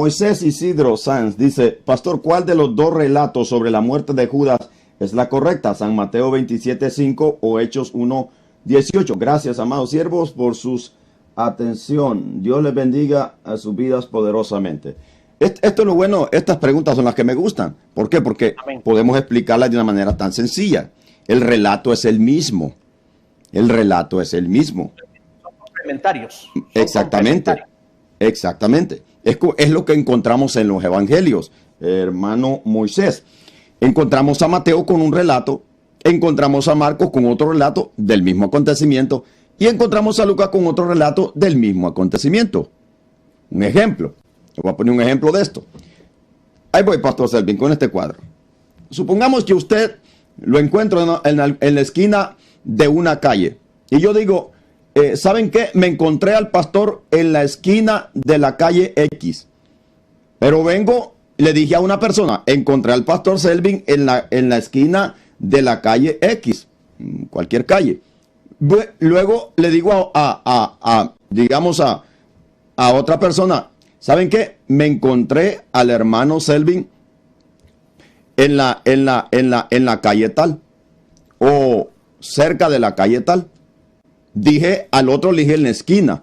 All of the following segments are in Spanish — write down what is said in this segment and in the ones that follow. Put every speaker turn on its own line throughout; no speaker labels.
Moisés Isidro Sanz dice, Pastor, ¿cuál de los dos relatos sobre la muerte de Judas es la correcta? ¿San Mateo 27:5 o Hechos 1:18? Gracias, amados siervos, por su atención. Dios les bendiga a sus vidas poderosamente. Esto es lo bueno, estas preguntas son las que me gustan. ¿Por qué? Porque
Amén.
podemos explicarlas de una manera tan sencilla. El relato es el mismo. El relato es el mismo.
Son complementarios. Son
Exactamente.
complementarios.
Exactamente. Es lo que encontramos en los evangelios, hermano Moisés. Encontramos a Mateo con un relato, encontramos a Marcos con otro relato del mismo acontecimiento y encontramos a Lucas con otro relato del mismo acontecimiento. Un ejemplo. Le voy a poner un ejemplo de esto. Ahí voy, Pastor Selvin, con este cuadro. Supongamos que usted lo encuentro en la esquina de una calle. Y yo digo, ¿saben qué? Me encontré al pastor en la esquina de la calle X. Pero vengo, le dije a una persona, encontré al pastor Selvin en la esquina de la calle X. Cualquier calle. Luego le digo digamos a otra persona, ¿saben qué? Me encontré al hermano Selvin en la calle tal o cerca de la calle tal. Dije al otro, le dije en la esquina,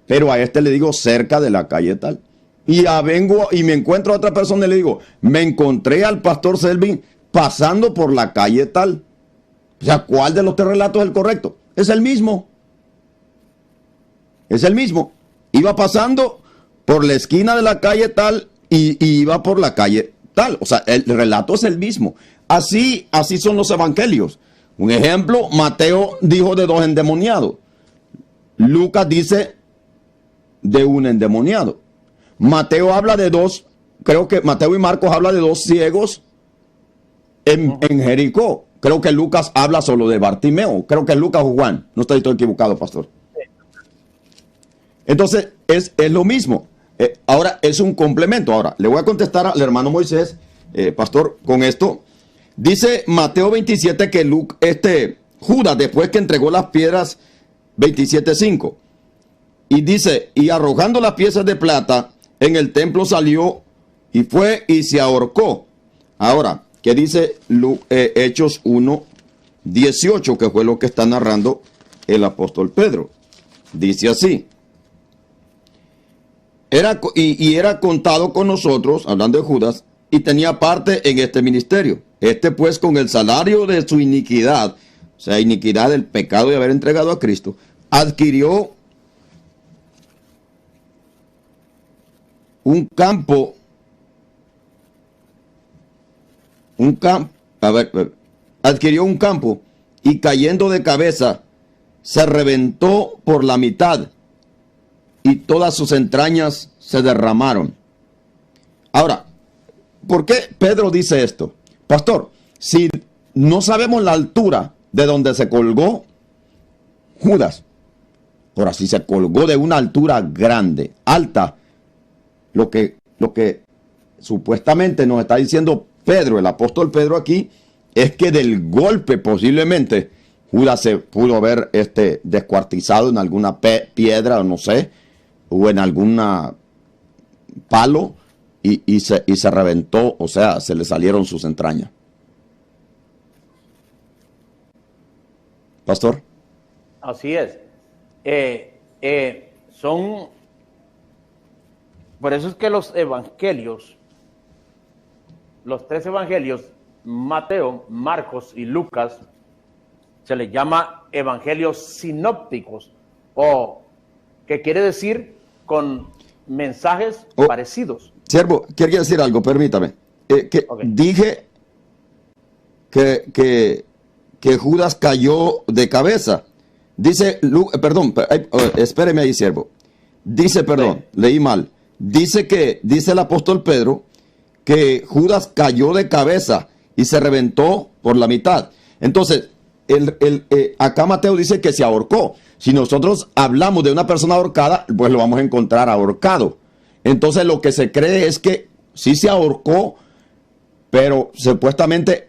pero a este le digo cerca de la calle tal. Y ya vengo y me encuentro a otra persona y le digo, me encontré al pastor Selvin pasando por la calle tal. O sea, ¿cuál de los tres relatos es el correcto? Es el mismo. Es el mismo. Iba pasando por la esquina de la calle tal y iba por la calle tal. O sea, el relato es el mismo. Así son los evangelios. Un ejemplo, Mateo dijo de 2 endemoniados. Lucas dice de un endemoniado. Mateo habla de 2, creo que Mateo y Marcos habla de 2 ciegos en Jericó. Creo que Lucas habla solo de Bartimeo. Creo que es Lucas o Juan. No estoy equivocado, pastor. Entonces, es lo mismo. Ahora, es un complemento. Ahora, le voy a contestar al hermano Moisés, pastor, con esto. Dice Mateo 27 que Judas, después que entregó las piedras, 27:5. Y dice, y arrojando las piezas de plata, en el templo salió y fue y se ahorcó. Ahora, ¿qué dice Hechos 1:18? Que fue lo que está narrando el apóstol Pedro. Dice así. Era contado con nosotros, hablando de Judas, y tenía parte en este ministerio. Pues con el salario de su iniquidad, o sea, iniquidad del pecado de haber entregado a Cristo, adquirió adquirió un campo y cayendo de cabeza se reventó por la mitad y todas sus entrañas se derramaron. Ahora, ¿por qué Pedro dice esto? Pastor, si no sabemos la altura de donde se colgó Judas, ahora si se colgó de una altura grande, alta, lo que supuestamente nos está diciendo Pedro, el apóstol Pedro aquí, es que del golpe posiblemente Judas se pudo haber descuartizado en alguna piedra, o no sé, o en alguna palo, y se reventó, o sea, se le salieron sus entrañas. Pastor.
Así es. Por eso es que los evangelios, los 3 evangelios, Mateo, Marcos y Lucas, se les llama evangelios sinópticos, o que quiere decir con mensajes parecidos.
Siervo, quiero decir algo, permítame. Okay. Dije que Judas cayó de cabeza. Dice, perdón, espéreme ahí, siervo. Dice, perdón, leí mal. Dice el apóstol Pedro que Judas cayó de cabeza y se reventó por la mitad. Entonces, acá Mateo dice que se ahorcó. Si nosotros hablamos de una persona ahorcada, pues lo vamos a encontrar ahorcado. Entonces lo que se cree es que sí se ahorcó, pero supuestamente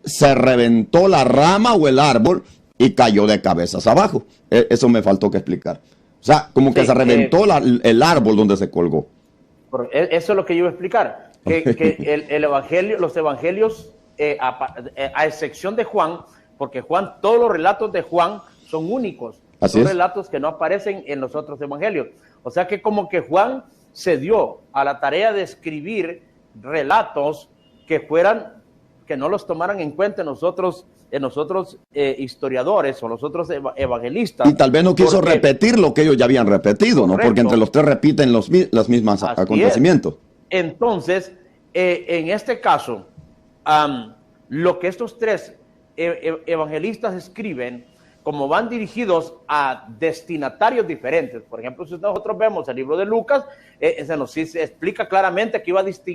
se reventó la rama o el árbol y cayó de cabezas abajo. Eso me faltó que explicar. O sea, como que se reventó el árbol donde se colgó.
Eso es lo que yo iba a explicar. Que el evangelio, los evangelios, a excepción de Juan, porque Juan, todos los relatos de Juan son únicos. Son relatos que no aparecen en los otros evangelios. O sea que como que Juan se dio a la tarea de escribir relatos que no los tomaran en cuenta en nosotros historiadores o los otros evangelistas.
Y tal vez no quiso repetir lo que ellos ya habían repetido, ¿no? Porque entre los tres repiten los mismos acontecimientos.
Entonces, en este caso, lo que estos tres evangelistas escriben, como van dirigidos a destinatarios diferentes. Por ejemplo, si nosotros vemos el libro de Lucas, se nos explica claramente que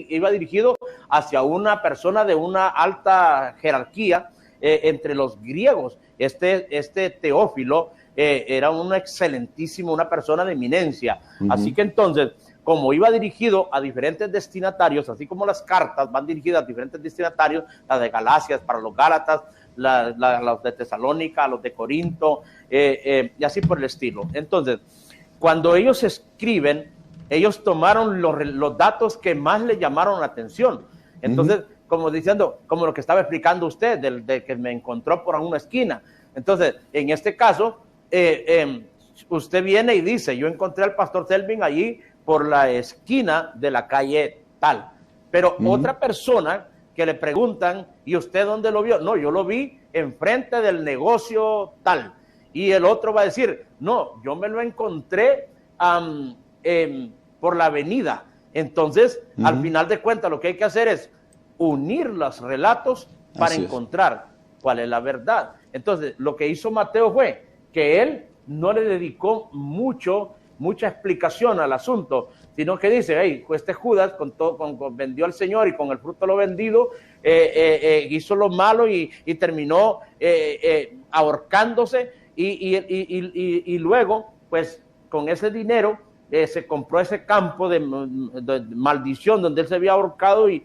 iba dirigido hacia una persona de una alta jerarquía entre los griegos. Este Teófilo era un excelentísimo, una persona de eminencia. Así que entonces, como iba dirigido a diferentes destinatarios, así como las cartas van dirigidas a diferentes destinatarios, las de Galacia para los Gálatas, los de Tesalónica, los de Corinto, y así por el estilo. Entonces, cuando ellos escriben, ellos tomaron los datos que más les llamaron la atención. Entonces, como diciendo, como lo que estaba explicando usted, del que me encontró por una esquina. Entonces, en este caso, usted viene y dice, yo encontré al pastor Selvin allí por la esquina de la calle tal. Pero otra persona que le preguntan, ¿y usted dónde lo vio? No, yo lo vi enfrente del negocio tal. Y el otro va a decir, no, yo me lo encontré por la avenida. Entonces, al final de cuentas, lo que hay que hacer es unir los relatos para encontrar cuál es la verdad. Entonces, lo que hizo Mateo fue que él no le dedicó mucha explicación al asunto, sino que dice, hey, este Judas vendió al Señor y con el fruto de lo vendido hizo lo malo y terminó ahorcándose y luego, pues, con ese dinero se compró ese campo de maldición donde él se había ahorcado y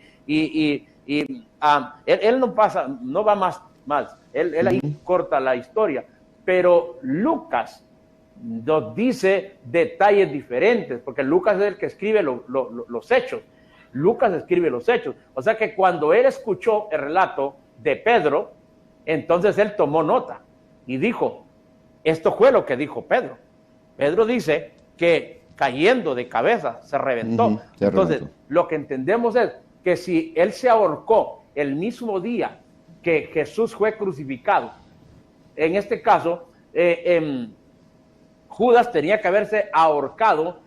él no va más. Él ahí corta la historia, pero Lucas nos dice detalles diferentes, porque Lucas es el que escribe los hechos. Lucas escribe los hechos. O sea que cuando él escuchó el relato de Pedro, entonces él tomó nota y dijo, esto fue lo que dijo Pedro. Pedro dice que cayendo de cabeza se reventó. Entonces, lo que entendemos es que si él se ahorcó el mismo día que Jesús fue crucificado, en este caso, Judas tenía que haberse ahorcado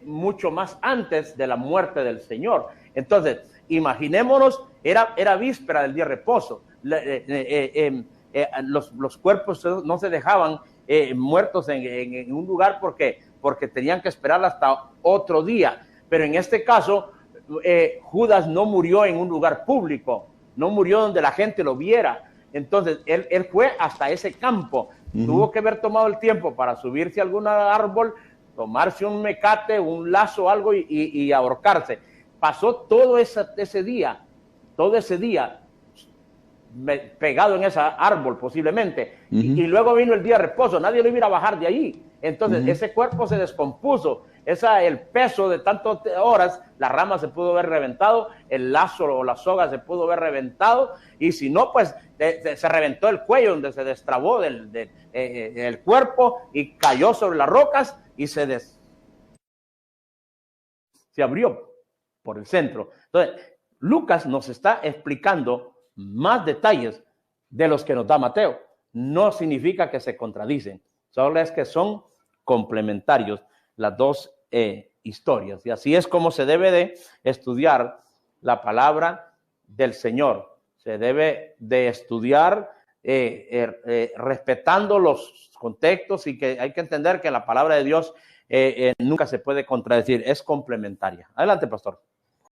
mucho más antes de la muerte del Señor. Entonces, imaginémonos, era víspera del día de reposo. Los cuerpos no se dejaban muertos en un lugar porque tenían que esperar hasta otro día. Pero en este caso, Judas no murió en un lugar público, no murió donde la gente lo viera. Entonces, él fue hasta ese campo. Tuvo que haber tomado el tiempo para subirse a algún árbol, tomarse un mecate, un lazo, algo y ahorcarse. Pasó todo ese día pegado en ese árbol posiblemente. Y luego vino el día de reposo, nadie lo iba a bajar de ahí. Entonces ese cuerpo se descompuso, el peso de tantas horas, la rama se pudo haber reventado, el lazo o la soga se pudo haber reventado, y si no, pues se reventó el cuello donde se destrabó el cuerpo y cayó sobre las rocas y se abrió por el centro. Entonces, Lucas nos está explicando más detalles de los que nos da Mateo. No significa que se contradicen, solo es que son complementarios las dos historias. Y así es como se debe de estudiar la palabra del Señor. Se debe de estudiar respetando los contextos, y que hay que entender que la palabra de Dios nunca se puede contradecir, es complementaria. Adelante, pastor.